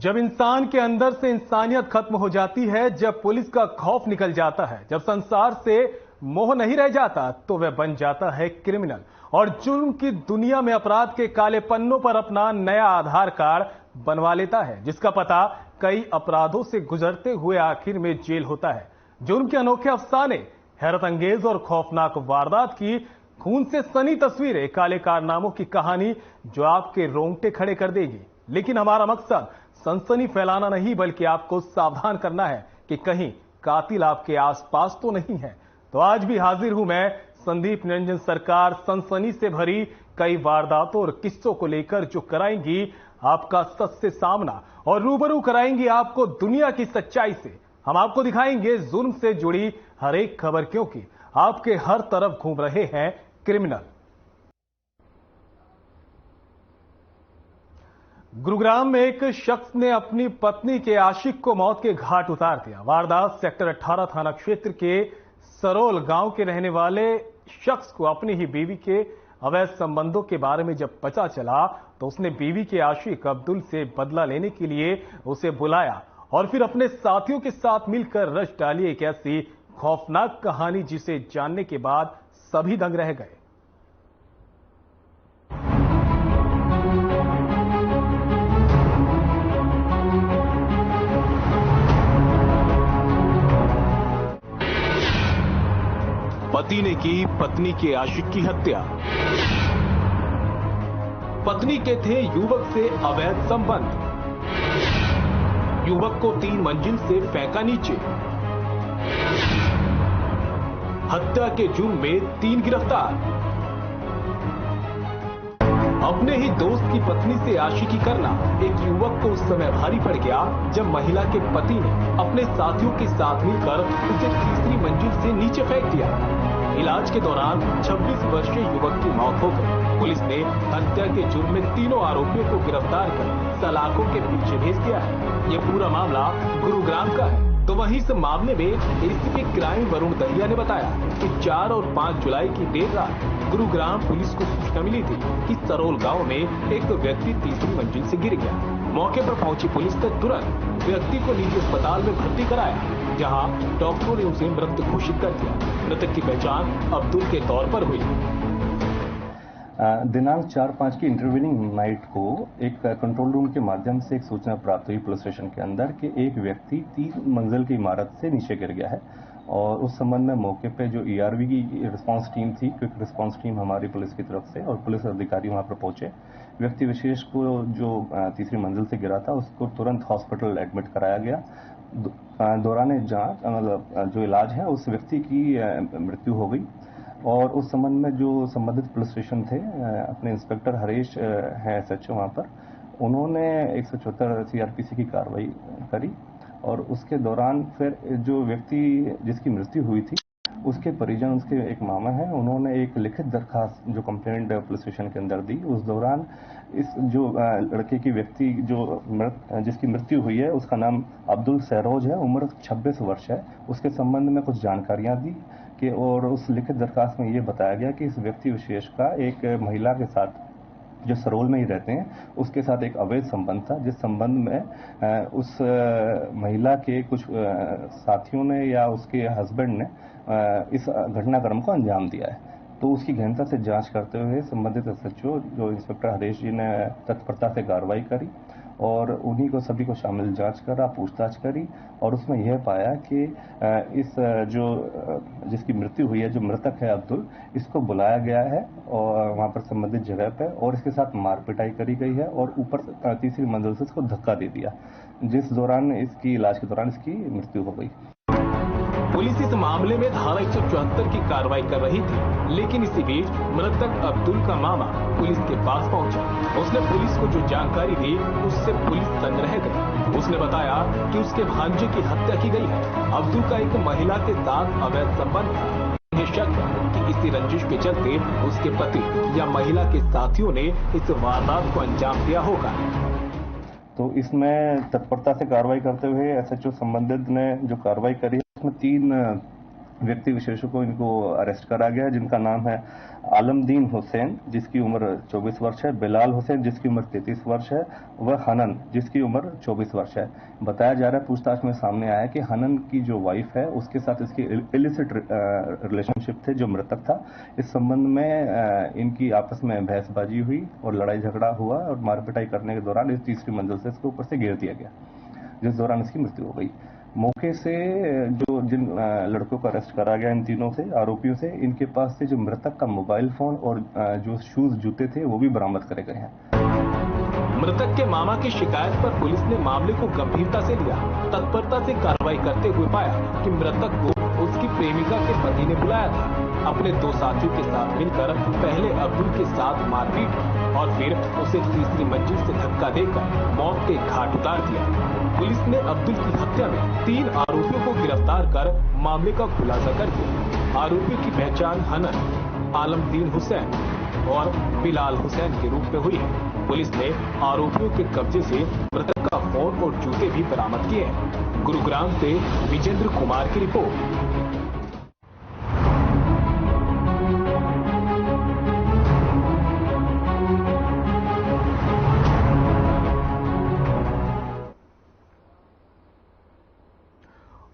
जब इंसान के अंदर से इंसानियत खत्म हो जाती है, जब पुलिस का खौफ निकल जाता है, जब संसार से मोह नहीं रह जाता, तो वह बन जाता है क्रिमिनल और जुर्म की दुनिया में अपराध के काले पन्नों पर अपना नया आधार कार्ड बनवा लेता है, जिसका पता कई अपराधों से गुजरते हुए आखिर में जेल होता है। जुर्म के अनोखे अफसाने, हैरत अंगेज और खौफनाक वारदात की खून से सनी तस्वीरें, काले कारनामों की कहानी जो आपके रोंगटे खड़े कर देगी। लेकिन हमारा मकसद सनसनी फैलाना नहीं, बल्कि आपको सावधान करना है कि कहीं कातिल आपके आसपास तो नहीं है। तो आज भी हाजिर हूं मैं, संदीप निरंजन सरकार, सनसनी से भरी कई वारदातों और किस्सों को लेकर, जो कराएंगी आपका सच से सामना और रूबरू कराएंगी आपको दुनिया की सच्चाई से। हम आपको दिखाएंगे जुर्म से जुड़ी हर एक खबर, क्योंकि आपके हर तरफ घूम रहे हैं क्रिमिनल। गुरुग्राम में एक शख्स ने अपनी पत्नी के आशिक को मौत के घाट उतार दिया। वारदात सेक्टर 18 थाना क्षेत्र के सरोल गांव के रहने वाले शख्स को अपनी ही बीवी के अवैध संबंधों के बारे में जब पता चला, तो उसने बीवी के आशिक अब्दुल से बदला लेने के लिए उसे बुलाया और फिर अपने साथियों के साथ मिलकर रच डाली एक ऐसी खौफनाक कहानी, जिसे जानने के बाद सभी दंग रह गए। पति ने की पत्नी के आशिक की हत्या। पत्नी के थे युवक से अवैध संबंध। युवक को 3 मंजिल से फेंका नीचे। हत्या के जुर्म में 3 गिरफ्तार। अपने ही दोस्त की पत्नी से आशिकी करना एक युवक को उस समय भारी पड़ गया, जब महिला के पति ने अपने साथियों के साथ मिलकर उसे तीसरी मंजिल से नीचे फेंक दिया। इलाज के दौरान 26 वर्षीय युवक की मौत हो गई। पुलिस ने हत्या के जुर्म में तीनों आरोपियों को गिरफ्तार कर सलाखों के पीछे भेज दिया है। यह पूरा मामला गुरुग्राम का है। तो वहीं इस मामले में एसीपी क्राइम वरुण दहिया ने बताया कि 4 और 5 जुलाई की देर रात गुरुग्राम पुलिस को सूचना मिली थी कि सरोल गांव में एक व्यक्ति तीसरी मंजिल से गिर गया। मौके पर पहुंची पुलिस ने तुरंत व्यक्ति को निजी अस्पताल में भर्ती कराया, जहां डॉक्टरों ने उसे मृत घोषित कर दिया। मृतक की पहचान अब्दुल के तौर पर हुई। दिनांक 4-5 की इंटरव्यूइंग नाइट को एक कंट्रोल रूम के माध्यम से एक सूचना प्राप्त हुई पुलिस स्टेशन के अंदर कि एक व्यक्ति 3 मंजिल की इमारत से नीचे गिर गया है। और उस संबंध में मौके पे जो ईआरवी की रिस्पांस टीम थी, क्विक रिस्पांस टीम हमारी पुलिस की तरफ से, और पुलिस अधिकारी वहां पर पहुंचे। व्यक्ति विशेष को जो तीसरी मंजिल से गिरा था, उसको तुरंत हॉस्पिटल एडमिट कराया गया। दौरान जांच मतलब जो इलाज है, उस व्यक्ति की मृत्यु हो गई। और उस संबंध में जो संबंधित पुलिस स्टेशन थे, अपने इंस्पेक्टर हरीश है एसएचओ वहां पर, उन्होंने 174 सीआरपीसी की कार्रवाई करी। और उसके दौरान फिर जो व्यक्ति जिसकी मृत्यु हुई थी, उसके परिजन, उसके एक मामा हैं, उन्होंने एक लिखित दरखास्त जो कंप्लेंट पुलिस स्टेशन के अंदर दी। उस दौरान इस जो लड़के की व्यक्ति जो जिसकी मृत्यु हुई है, उसका नाम अब्दुल सहरोज है, उम्र 26 वर्ष है। उसके संबंध में कुछ जानकारियां दी कि, और उस लिखित दरखास्त में ये बताया गया कि इस व्यक्ति विशेष का एक महिला के साथ, जो सरोल में ही रहते हैं, उसके साथ एक अवैध संबंध था, जिस संबंध में उस महिला के कुछ साथियों ने या उसके हस्बैंड ने इस घटनाक्रम को अंजाम दिया है। तो उसकी गहनता से जांच करते हुए संबंधित एसएचओ जो इंस्पेक्टर हरीश जी ने तत्परता से कार्रवाई करी और उन्हीं को सभी को शामिल जांच करा, पूछताछ करी, और उसमें यह पाया कि इस जो जिसकी मृत्यु हुई है, जो मृतक है अब्दुल, इसको बुलाया गया है और वहां पर संबंधित जगह पे, और इसके साथ मार पिटाई करी गई है और ऊपर तीसरी मंजिल से इसको धक्का दे दिया, जिस दौरान इसकी इलाज के दौरान इसकी मृत्यु हो गई। पुलिस इस मामले में धारा 174 की कार्रवाई कर रही थी, लेकिन इसी बीच मृतक अब्दुल का मामा पुलिस के पास पहुंचा। उसने पुलिस को जो जानकारी दी, उससे पुलिस दंग रह गई। उसने बताया कि उसके भांजे की हत्या की गई है। अब्दुल का एक महिला के साथ अवैध संबंध था। उन्हें शक है कि इसी रंजिश के चलते उसके पति या महिला के साथियों ने इस वारदात को अंजाम दिया होगा। तो इसमें तत्परता से कार्रवाई करते हुए एसएचओ संबंधित ने जो कार्रवाई करी, उसमें 3 व्यक्ति विशेषों को इनको अरेस्ट करा गया है, जिनका नाम है आलमदीन हुसैन जिसकी उम्र 24 वर्ष है, बिलाल हुसैन जिसकी उम्र 33 वर्ष है, व हनन जिसकी उम्र 24 वर्ष है। बताया जा रहा है, पूछताछ में सामने आया कि हनन की जो वाइफ है उसके साथ इसकी इलिसिट रिलेशनशिप थे जो मृतक था। इस संबंध में इनकी आपस में बहसबाजी हुई और लड़ाई झगड़ा हुआ और मारपिटाई करने के दौरान इस तीसरी मंजिल से इसके ऊपर से गिर दिया गया, जिस दौरान इसकी मृत्यु हो गई। मौके से जिन लड़कों को अरेस्ट करा गया, इन तीनों से आरोपियों से, इनके पास से जो मृतक का मोबाइल फोन और जो शूज जूते थे वो भी बरामद करे गए हैं। मृतक के मामा की शिकायत पर पुलिस ने मामले को गंभीरता से लिया। तत्परता से कार्रवाई करते हुए पाया कि मृतक को उसकी प्रेमिका के पति ने बुलाया था। अपने 2 साथियों के साथ मिलकर पहले अब्दुल के साथ मारपीट और फिर उसे तीसरी मंजिल से धक्का देकर मौत के घाट उतार दिया। पुलिस ने अब्दुल की हत्या में 3 आरोपियों को गिरफ्तार कर मामले का खुलासा कर दिया। आरोपियों की पहचान हनन, आलमदीन हुसैन और बिलाल हुसैन के रूप में हुई है। पुलिस ने आरोपियों के कब्जे से मृतक का फोन और जूते भी बरामद किए हैं। गुरुग्राम से विजेंद्र कुमार की रिपोर्ट।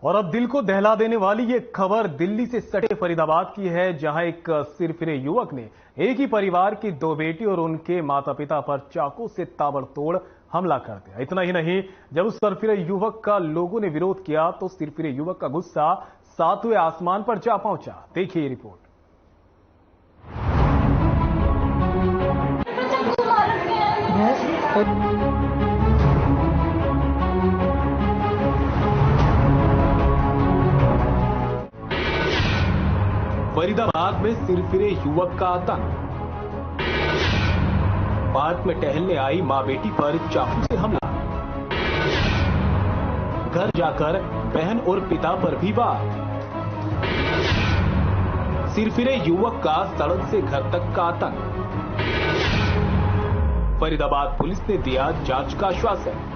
और अब दिल को दहला देने वाली ये खबर दिल्ली से सटे फरीदाबाद की है, जहां एक सिरफिरे युवक ने एक ही परिवार की 2 बेटी और उनके माता पिता पर चाकू से ताबड़तोड़ हमला कर दिया। इतना ही नहीं, जब उस सिरफिरे युवक का लोगों ने विरोध किया तो सिरफिरे युवक का गुस्सा 7वें आसमान पर जा पहुंचा। देखिए ये रिपोर्ट। फरीदाबाद में सिरफिरे युवक का आतंक। पार्क में टहलने आई मां बेटी पर चाकू से हमला। घर जाकर बहन और पिता पर भी वार। सिरफिरे युवक का सड़क से घर तक का आतंक। फरीदाबाद पुलिस ने दिया जांच का आश्वासन।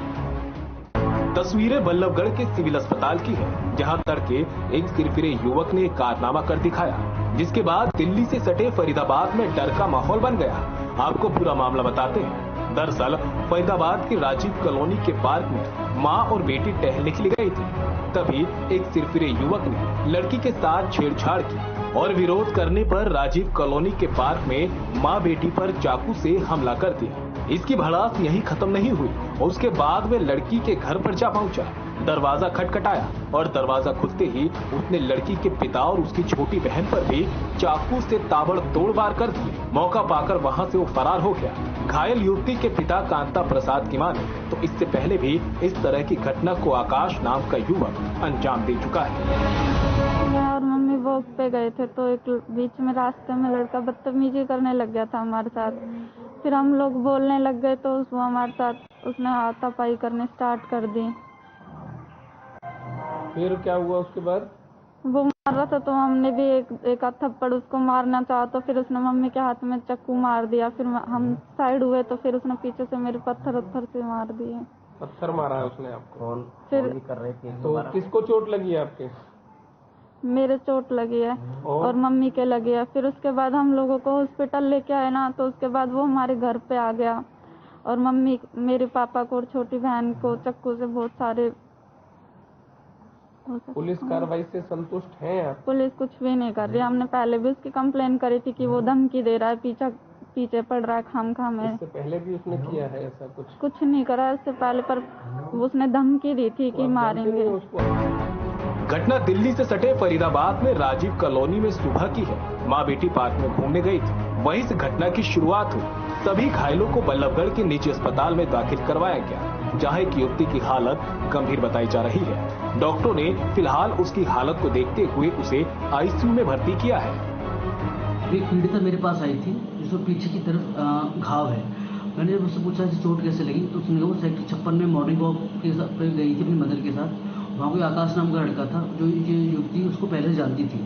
तस्वीरें बल्लभगढ़ के सिविल अस्पताल की है, जहां तड़के एक सिरफिरे युवक ने कारनामा कर दिखाया, जिसके बाद दिल्ली से सटे फरीदाबाद में डर का माहौल बन गया। आपको पूरा मामला बताते हैं। दरअसल फरीदाबाद की राजीव कॉलोनी के पार्क में मां और बेटी टहलने के लिए गई थी। तभी एक सिरफिरे युवक ने लड़की के साथ छेड़छाड़ की और विरोध करने पर राजीव कॉलोनी के पार्क में मां बेटी पर चाकू से हमला कर दिया। इसकी भड़ास यहीं खत्म नहीं हुई और उसके बाद वे लड़की के घर पर जा पहुंचा। दरवाजा खटखटाया और दरवाजा खुलते ही उसने लड़की के पिता और उसकी छोटी बहन पर भी चाकू से ताबड़तोड़ वार कर दिए। मौका पाकर वहां से वो फरार हो गया। घायल युवती के पिता कांता प्रसाद की माने तो इससे पहले भी इस तरह की घटना को आकाश नाम का युवक अंजाम दे चुका है। मैं और मम्मी वॉक पे गए थे तो एक बीच में रास्ते में लड़का बदतमीजी करने लग गया था हमारे साथ। फिर हम लोग बोलने लग गए तो वो हमारे साथ उसने हाथापाई करने स्टार्ट कर दी। फिर क्या हुआ उसके बाद? वो मार रहा था तो हमने भी एक थप्पड़ उसको मारना चाहा तो फिर उसने मम्मी के हाथ में चाकू मार दिया। फिर हम साइड हुए तो फिर उसने पीछे से मेरे पत्थर से मार दिए। पत्थर मारा है उसने आपको? फिर कर रहे थे तो किसको चोट लगी है आपके? मेरे चोट लगी है और मम्मी के लगी है। फिर उसके बाद हम लोगों को हॉस्पिटल लेके आए ना, तो उसके बाद वो हमारे घर पे आ गया और मम्मी मेरे पापा को और छोटी बहन को चाकू से बहुत सारे। पुलिस कार्रवाई से संतुष्ट हैं आप? पुलिस कुछ भी नहीं कर रही। हमने पहले भी उसकी कंप्लेन करी थी कि वो धमकी दे रहा है, पीछे पड़ रहा है खामखा में। इससे पहले भी उसने किया है ऐसा कुछ नहीं करा इससे पहले, पर उसने धमकी दी थी कि मारेंगे। घटना दिल्ली से सटे फरीदाबाद में राजीव कॉलोनी में सुबह की है। मां बेटी पार्क में घूमने गई थी, वहीं से घटना की शुरुआत हुई। सभी घायलों को बल्लभगढ़ के निजी अस्पताल में दाखिल करवाया गया, जहां एक युवती की हालत गंभीर बताई जा रही है। डॉक्टरों ने फिलहाल उसकी हालत को देखते हुए उसे आईसीयू में भर्ती किया है। एक पीड़िता मेरे पास आई थी जिसको पीछे की तरफ घाव है। मैंने उससे पूछा कि चोट कैसे लगी, तो उसने कहा सेक्टर 56 में मॉर्निंग वॉक के साथ गई थी अपनी मदर के साथ। वहाँ कोई आकाश नाम का लड़का था जो ये युवती उसको पहले से जानती थी।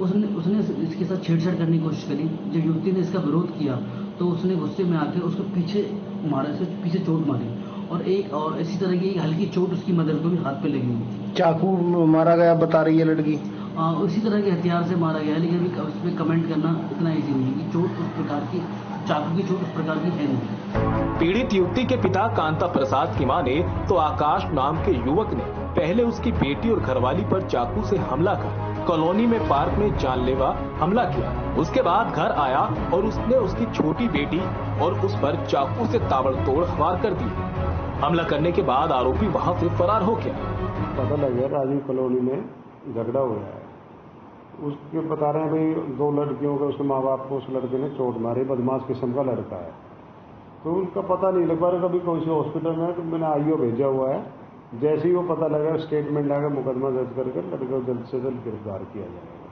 उसने इसके साथ छेड़छाड़ करने की कोशिश करी। जब युवती ने इसका विरोध किया तो उसने गुस्से में आकर उसको पीछे मारा, पीछे चोट मारी और इसी तरह की हल्की चोट उसकी मदर को भी हाथ पे लगी हुई थी। चाकू मारा गया बता रही है लड़की। उसी तरह के हथियार से मारा गया है, लेकिन अभी उस पर कमेंट करना इतना ईजी नहीं है कि चोट उस प्रकार की, चाकू की चोट उस प्रकार की है नहीं। पीड़ित युवती के पिता कांता प्रसाद की माने तो आकाश नाम के युवक ने पहले उसकी बेटी और घरवाली पर चाकू से हमला कर कॉलोनी में पार्क में जानलेवा हमला किया। उसके बाद घर आया और उसने उसकी छोटी बेटी और उस पर चाकू से ताबड़तोड़ वार कर दिए। हमला करने के बाद आरोपी वहां से फरार हो गया। पता लग गया राजीव कॉलोनी में झगड़ा हुआ है। उसके बता रहे हैं भाई 2 लड़कियों के उसके माँ बाप को उस लड़के ने चोट मारी, बदमाश किस्म का लड़का है। तो उनका पता नहीं लग पा रहा कभी कौन से हॉस्पिटल में, तो मैंने आईओ भेजा हुआ है। जैसे ही वो पता लगा स्टेटमेंट आकर मुकदमा दर्ज करके लड़के को जल्द से जल्द गिरफ्तार किया जाएगा।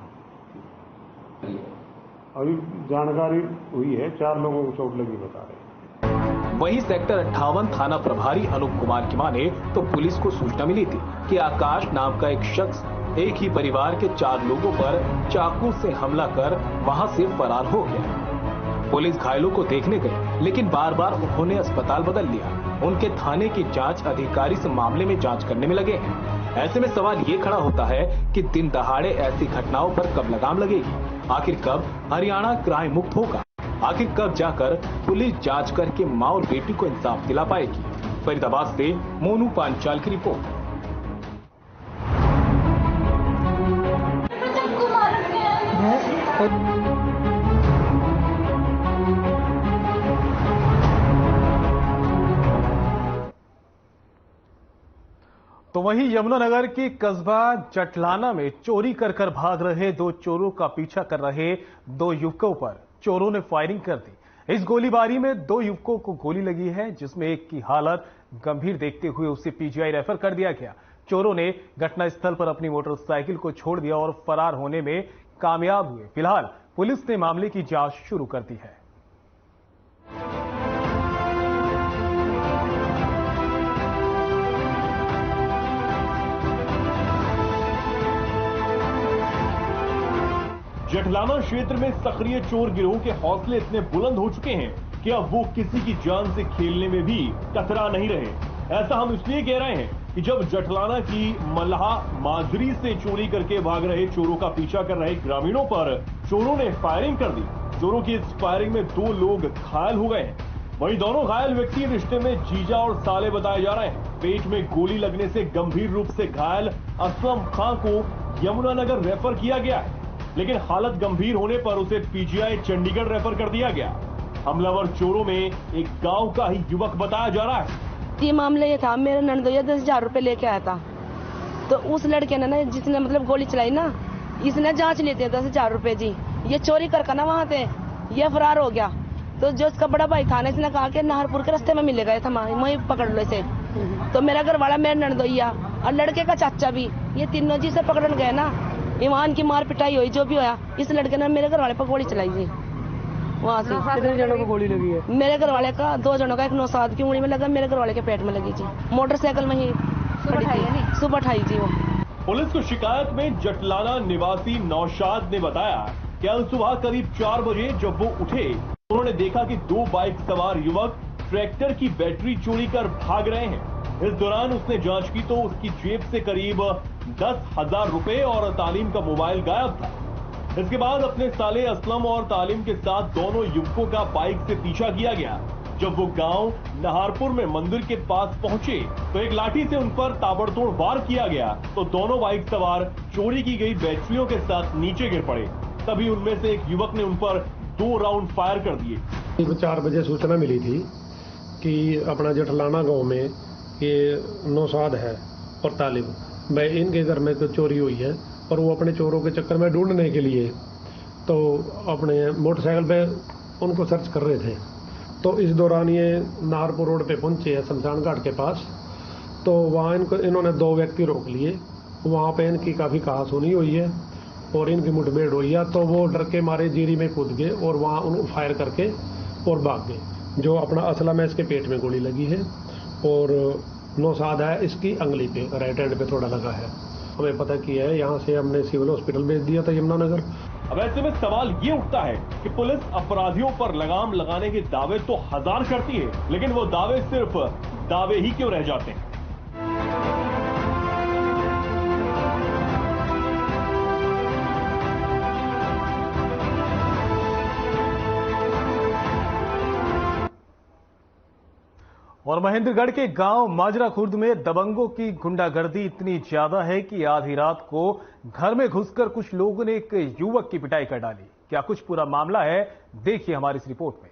अभी जानकारी हुई है 4 लोगों को चोट लगी बता रहे हैं। वहीं सेक्टर 58 थाना प्रभारी अनूप कुमार की माने तो पुलिस को सूचना मिली थी कि आकाश नाम का एक शख्स एक ही परिवार के 4 लोगों पर चाकू से हमला कर वहां से फरार हो गया। पुलिस घायलों को देखने गई, लेकिन बार बार उन्होंने अस्पताल बदल लिया। उनके थाने की जांच अधिकारी इस मामले में जांच करने में लगे हैं। ऐसे में सवाल ये खड़ा होता है कि दिन दहाड़े ऐसी घटनाओं पर कब लगाम लगेगी? आखिर कब हरियाणा क्राइम मुक्त होगा? आखिर कब जाकर पुलिस जांच करके मां और बेटी को इंसाफ दिला पाएगी? फरीदाबाद से मोनू पांचाल की रिपोर्ट। तो वहीं यमुनानगर की कस्बा जटलाना में चोरी कर भाग रहे 2 चोरों का पीछा कर रहे 2 युवकों पर चोरों ने फायरिंग कर दी। इस गोलीबारी में 2 युवकों को गोली लगी है, जिसमें एक की हालत गंभीर देखते हुए उसे पीजीआई रेफर कर दिया गया। चोरों ने घटनास्थल पर अपनी मोटरसाइकिल को छोड़ दिया और फरार होने में कामयाब हुए। फिलहाल पुलिस ने मामले की जांच शुरू कर दी है। जटलाना क्षेत्र में सक्रिय चोर गिरोह के हौसले इतने बुलंद हो चुके हैं कि अब वो किसी की जान से खेलने में भी कतरा नहीं रहे। ऐसा हम इसलिए कह रहे हैं कि जब जटलाना की मल्हा माजरी से चोरी करके भाग रहे चोरों का पीछा कर रहे ग्रामीणों पर चोरों ने फायरिंग कर दी। चोरों की इस फायरिंग में 2 लोग घायल हो गए हैं। वहीं दोनों घायल व्यक्ति रिश्ते में जीजा और साले बताए जा रहे हैं। पेट में गोली लगने से गंभीर रूप से घायल असलम खां को यमुनानगर रेफर किया गया है, लेकिन हालत गंभीर होने पर उसे पीजीआई चंडीगढ़ रेफर कर दिया गया। हमलावर चोरों में एक गांव का ही युवक बताया जा रहा है। ये मामला ये था, मेरा ननदोया 10,000 रुपए लेके आया था, तो उस लड़के ने ना जिसने मतलब गोली चलाई ना, इसने जांच लेते 10,000 रुपए जी। ये चोरी करके ना वहाँ से ये फरार हो गया। तो जो इसका बड़ा भाई था ना, इसने कहा कि नाहरपुर के रास्ते में मिलेगा, वहीं पकड़ लो इसे। तो मेरा घर वाला, मेरा ननदोया और लड़के का चाचा भी, ये तीनों जी से पकड़न गए ना, ईमान की मार पिटाई हुई, जो भी होया। इस लड़के ने मेरे घर वाले पर गोली चलाई थी। वहाँ से कितने जनों को गोली लगी है? मेरे घर वाले का 2 जनों का, एक 9/7 की उंगली में लगा, मेरे घर वाले के पेट में लगी थी। मोटरसाइकिल में ही सुबह ठाई थी वो। पुलिस को शिकायत में जटलाना निवासी नौशाद ने बताया कि कल सुबह करीब 4 बजे जब वो उठे, उन्होंने देखा कि 2 बाइक सवार युवक ट्रैक्टर की बैटरी चोरी कर भाग रहे हैं। इस दौरान उसने जांच की तो उसकी जेब से करीब 10,000 रुपए और तालीम का मोबाइल गायब था। इसके बाद अपने साले असलम और तालीम के साथ दोनों युवकों का बाइक से पीछा किया गया। जब वो गांव नाहरपुर में मंदिर के पास पहुंचे तो एक लाठी से उन पर ताबड़तोड़ वार किया गया, तो दोनों बाइक सवार चोरी की गई बैटरियों के साथ नीचे गिर पड़े। तभी उनमें से एक युवक ने उन पर 2 राउंड फायर कर दिए। 4 बजे सूचना मिली थी कि अपना जटलाना गाँव में ये नौशाद है और तालिब, मैं इनके घर में तो चोरी हुई है और वो अपने चोरों के चक्कर में ढूंढने के लिए तो अपने मोटरसाइकिल पे उनको सर्च कर रहे थे। तो इस दौरान ये नाहरपुर रोड पे पहुंचे हैं शमशान घाट के पास, तो वहाँ इन्होंने 2 व्यक्ति रोक लिए। वहाँ पे इनकी काफ़ी कहासुनी हुई है और इनकी मुठभेड़ हुई है। तो वो डर के मारे जीरी में कूद गए और वहाँ उनको फायर करके और भाग गए। जो अपना असला में इसके पेट में गोली लगी है और नौशाद है इसकी अंगली पे, राइट हैंड पे थोड़ा लगा है। हमें पता किया है, यहाँ से हमने सिविल हॉस्पिटल भेज दिया था यमुनानगर। अब ऐसे में सवाल ये उठता है कि पुलिस अपराधियों पर लगाम लगाने के दावे तो 1000 करती है, लेकिन वो दावे सिर्फ दावे ही क्यों रह जाते हैं? और महेंद्रगढ़ के गांव माजरा खुर्द में दबंगों की गुंडागर्दी इतनी ज्यादा है कि आधी रात को घर में घुसकर कुछ लोगों ने एक युवक की पिटाई कर डाली। क्या कुछ पूरा मामला है, देखिए हमारी इस रिपोर्ट में।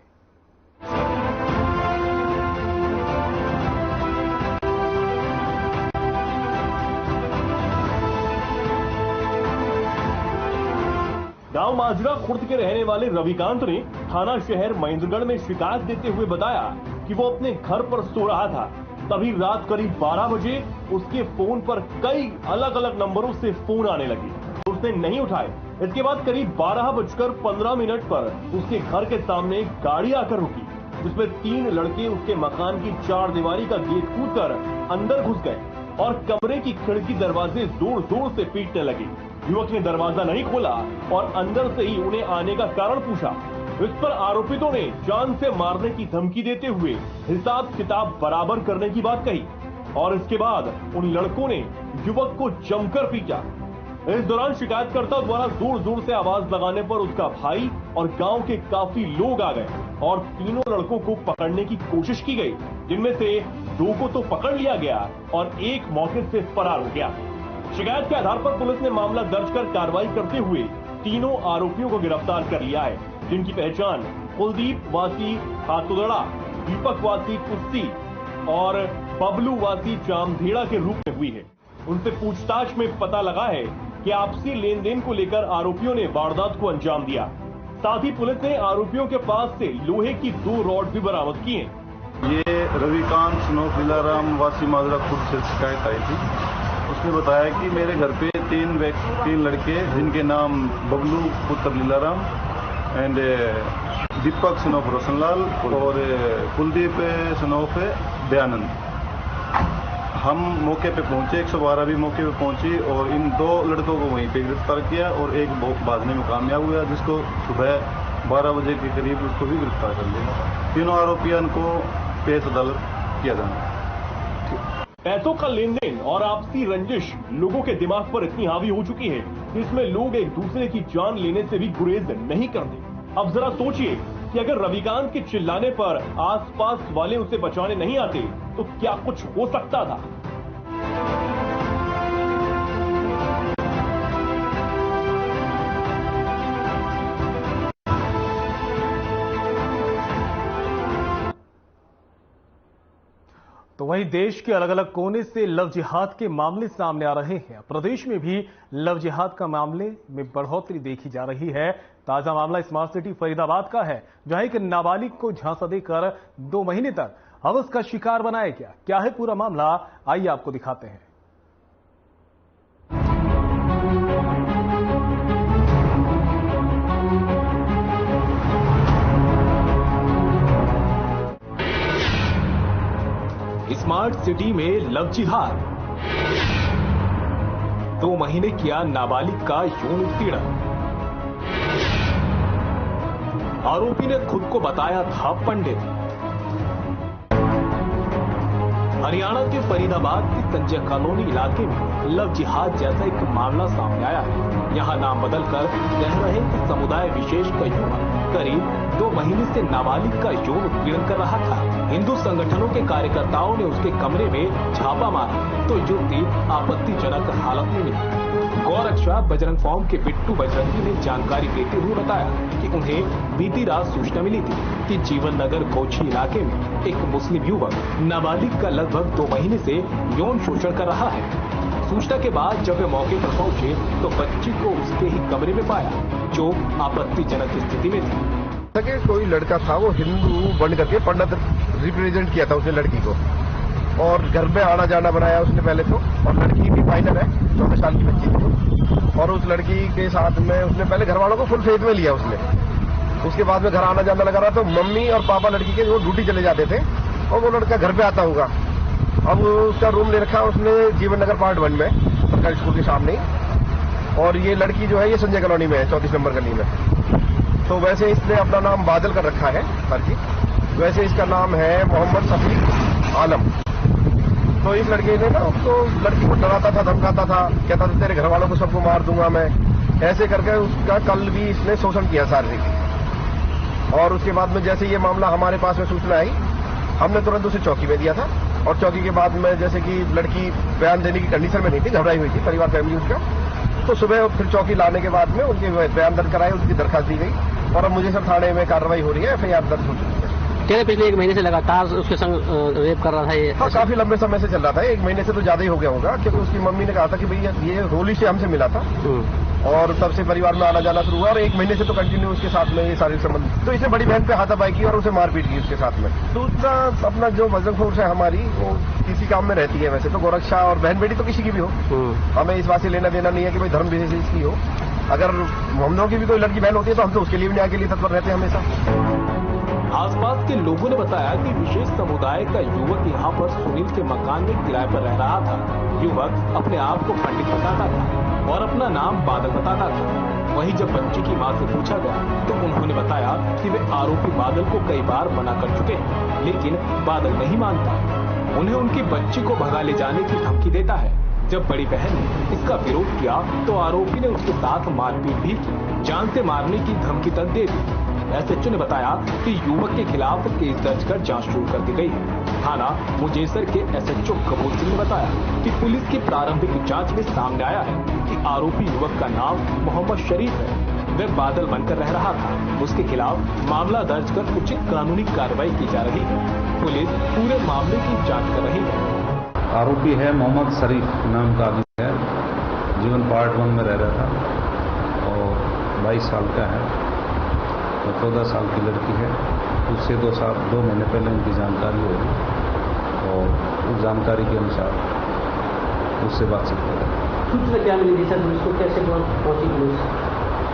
गांव माजरा खुर्द के रहने वाले रविकांत ने थाना शहर महेंद्रगढ़ में शिकायत देते हुए बताया कि वो अपने घर पर सो रहा था, तभी रात करीब 12 बजे उसके फोन पर कई अलग अलग नंबरों से फोन आने लगे। उसने नहीं उठाए। इसके बाद करीब 12:15 पर उसके घर के सामने एक गाड़ी आकर रुकी, जिसमें 3 लड़के उसके मकान की 4 दीवारी का गेट कूदकर अंदर घुस गए और कमरे की खिड़की दरवाजे जोर जोर से पीटने लगे। युवक ने दरवाजा नहीं खोला और अंदर से ही उन्हें आने का कारण पूछा। इस पर आरोपितों ने जान से मारने की धमकी देते हुए हिसाब किताब बराबर करने की बात कही और इसके बाद उन लड़कों ने युवक को जमकर पीटा। इस दौरान शिकायतकर्ता द्वारा जोर जोर से आवाज लगाने पर उसका भाई और गांव के काफी लोग आ गए और तीनों लड़कों को पकड़ने की कोशिश की गई, जिनमें से 2 को तो पकड़ लिया गया और एक मौके से फरार हो गया। शिकायत के आधार पर पुलिस ने मामला दर्ज कर कार्रवाई करते हुए तीनों आरोपियों को गिरफ्तार कर लिया है, जिनकी पहचान कुलदीप वासी हाथोदड़ा, दीपक वासी कुस्सी और बबलू वासी जामधेड़ा के रूप में हुई है। उनसे पूछताछ में पता लगा है कि आपसी लेन देन को लेकर आरोपियों ने वारदात को अंजाम दिया। साथ ही पुलिस ने आरोपियों के पास से लोहे की 2 रॉड भी बरामद की है। ये रविकांत स्नोफ लीलाराम वासी माजरा खुर्द से शिकायत आई थी। उसने बताया कि मेरे घर पे 3 लड़के, जिनके नाम बबलू पुत्र Leelaram and Deepak son of Roshanlal और कुलदीप सनोफ दयानंद, हम मौके पे पहुंचे। 112 भी मौके पे पहुंची और इन 2 लड़कों को वहीं पे गिरफ्तार किया और एक भागने में कामयाब हुआ, जिसको सुबह 12 बजे के करीब उसको भी गिरफ्तार कर लिया। तीनों आरोपियों को पेश अदालत किया जाना। पैसों का लेन देन और आपसी रंजिश लोगों के दिमाग पर इतनी हावी हो चुकी है कि इसमें लोग एक दूसरे की जान लेने से भी गुरेज नहीं करते। अब जरा सोचिए कि अगर रविकांत के चिल्लाने पर आसपास वाले उसे बचाने नहीं आते तो क्या कुछ हो सकता था। तो वहीं देश के अलग अलग कोने से लव जिहाद के मामले सामने आ रहे हैं। प्रदेश में भी लव जिहाद का मामले में बढ़ोतरी देखी जा रही है। ताजा मामला स्मार्ट सिटी फरीदाबाद का है, जहां एक नाबालिग को झांसा देकर 2 महीने तक हवस का शिकार बनाया गया। क्या है पूरा मामला, आइए आपको दिखाते हैं। स्मार्ट सिटी में लव जिहाद, 2 महीने किया नाबालिग का यौन उत्पीड़न। आरोपी ने खुद को बताया था पंडित। हरियाणा के फरीदाबाद के संजय कॉलोनी इलाके में लव जिहाद जैसा एक मामला सामने आया है। यहां नाम बदलकर कह रहे कि समुदाय विशेष का युवक करीब 2 महीने से नाबालिग का यौन उत्पीड़न कर रहा था। हिंदू संगठनों के कार्यकर्ताओं ने उसके कमरे में छापा मारा तो युवती आपत्तिजनक हालत में मिली। गौरक्षा बजरंग फॉर्म के बिट्टू बजरंगी ने जानकारी देते हुए बताया कि उन्हें बीती रात सूचना मिली थी कि जीवन नगर कोची इलाके में एक मुस्लिम युवक नाबालिग का लगभग 2 महीने से यौन शोषण कर रहा है। सूचना के बाद जब वे मौके पर पहुंचे तो बच्ची को उसके ही कमरे में पाया, जो आपत्तिजनक स्थिति में थी। कोई लड़का था, वो हिंदू बन करके पंडित रिप्रेजेंट किया था उसने लड़की को, और घर में आना जाना बनाया उसने पहले तो। और लड़की भी माइनर है, 14 साल की बच्ची थी, और उस लड़की के साथ में उसने पहले घर वालों को फुल फेथ में लिया उसने। उसके बाद में घर आना जाना लगा रहा, तो मम्मी और पापा लड़की के वो ड्यूटी चले जाते थे और वो लड़का घर पे आता होगा। अब उसका रूम ले रखा उसने जीवन नगर पार्ट 1 में, सरकारी स्कूल के सामने। और ये लड़की जो है ये संजय कॉलोनी में है, 34 नंबर गली में। तो वैसे इसने अपना नाम बादल कर रखा है सर जी, वैसे इसका नाम है मोहम्मद शफीक आलम। तो इस लड़के ने ना उसको लड़की को डराता था, धमकाता था, कहता था तेरे घर वालों को सबको मार दूंगा मैं, ऐसे करके उसका कल भी इसने शोषण किया शारीरिक। और उसके बाद में जैसे ये मामला हमारे पास में सूचना आई हमने तुरंत उसे चौकी में दिया था और चौकी के बाद में जैसे कि लड़की बयान देने की कंडीशन में नहीं थी, घबराई हुई थी परिवार फैमिली उसका, तो सुबह फिर चौकी लाने के बाद में उनके बयान दर्ज कराए, उसकी दरखास्त दी गई और अब मुझे सर थाने में कार्रवाई हो रही है, FIR दर्ज हो चुकी है। पिछले 1 महीने से लगातार उसके संग रेप कर रहा था ये? हाँ, काफी लंबे समय से चल रहा था, 1 महीने से तो ज्यादा ही हो गया होगा, क्योंकि उसकी मम्मी ने कहा था कि भैया ये होली से हमसे मिला था और तब से परिवार में आना जाना शुरू हुआ और 1 महीने से तो कंटिन्यू उसके साथ में ये शारीरिक संबंध। तो इसने बड़ी बहन पे हाथापाई की और उसे मारपीट की उसके साथ में। दूसरा अपना जो वजन फोर्स है हमारी, वो किसी काम में रहती है, वैसे तो गोरक्षा और बहन बेटी तो किसी की भी हो, हमें इस बात से लेना देना नहीं है कि भाई धर्म विशेष की हो। अगर हम लोगों की भी कोई लड़की बहन होती है तो हम तो उसके लिए भी न्याय के लिए तत्पर रहते हैं हमेशा। आसपास के लोगों ने बताया कि विशेष समुदाय का युवक यहां पर सुनील के मकान में किराए पर रह रहा था। युवक अपने आप को पंडित बताता था और अपना नाम बादल बताता था। वहीं जब बच्ची की मां से पूछा गया तो उन्होंने बताया कि वे आरोपी बादल को कई बार मना कर चुके हैं, लेकिन बादल नहीं मानता। उन्हें उनकी बच्ची को भगा ले जाने की धमकी देता है। जब बड़ी बहन ने इसका विरोध किया तो आरोपी ने उसके साथ मारपीट भी की, जान से मारने की धमकी तक दे दी। SHO ने बताया कि युवक के खिलाफ केस दर्ज कर जांच शुरू कर दी गई है। थाना मुजेसर के SHO कपूर सिंह ने बताया कि पुलिस की प्रारंभिक जांच में सामने आया है कि आरोपी युवक का नाम मोहम्मद शरीफ है। वह बादल बनकर रह रहा था। उसके खिलाफ मामला दर्ज कर उचित कानूनी कार्रवाई की जा रही है। पुलिस पूरे मामले की जाँच कर रही है। आरोपी है मोहम्मद शरीफ नाम का आदमी है, जीवन पार्ट 1 में रह रहा था और 22 साल का है, 14 साल की लड़की है। उससे 2 महीने पहले उनकी जानकारी होगी और उस जानकारी के अनुसार उससे बातचीत करें। सूचना क्या मिली सर? पुलिस को कैसे पहुंची?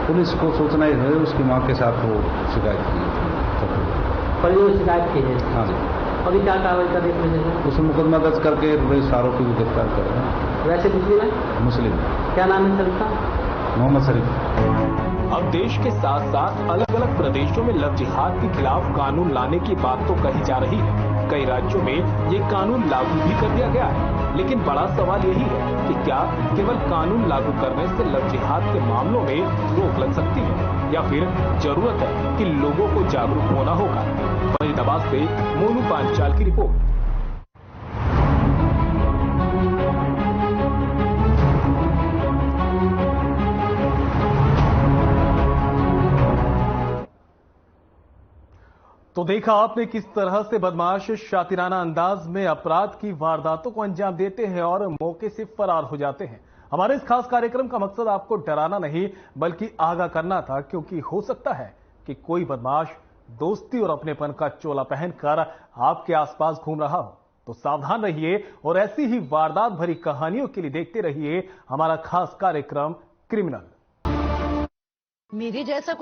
पुलिस को सूचना है, उसकी मां के साथ वो शिकायत की परिजनों शिकायत की है। हाँ जी। अभी क्या कार्रवाई कर रही है? उसमें मुकदमा दर्ज करके इस आरोपी को गिरफ्तार कर रहे हैं। वैसे मुस्लिम है? मुस्लिम। क्या नाम है सर उसका? मोहम्मद शरीफ। अब देश के साथ साथ अलग अलग प्रदेशों में लव जिहाद के खिलाफ कानून लाने की बात तो कही जा रही है। कई राज्यों में ये कानून लागू भी कर दिया गया है, लेकिन बड़ा सवाल यही है कि क्या केवल कानून लागू करने से लव जिहाद के मामलों में रोक लग सकती है या फिर जरूरत है कि लोगों को जागरूक होना होगा। फरीदाबाद से मोनू पांचाल की रिपोर्ट। तो देखा आपने किस तरह से बदमाश शातिराना अंदाज में अपराध की वारदातों को अंजाम देते हैं और मौके से फरार हो जाते हैं। हमारे इस खास कार्यक्रम का मकसद आपको डराना नहीं बल्कि आगाह करना था, क्योंकि हो सकता है कि कोई बदमाश दोस्ती और अपनेपन का चोला पहनकर आपके आसपास घूम रहा हो। तो सावधान रहिए और ऐसी ही वारदात भरी कहानियों के लिए देखते रहिए हमारा खास कार्यक्रम क्रिमिनल। मेरे जैसा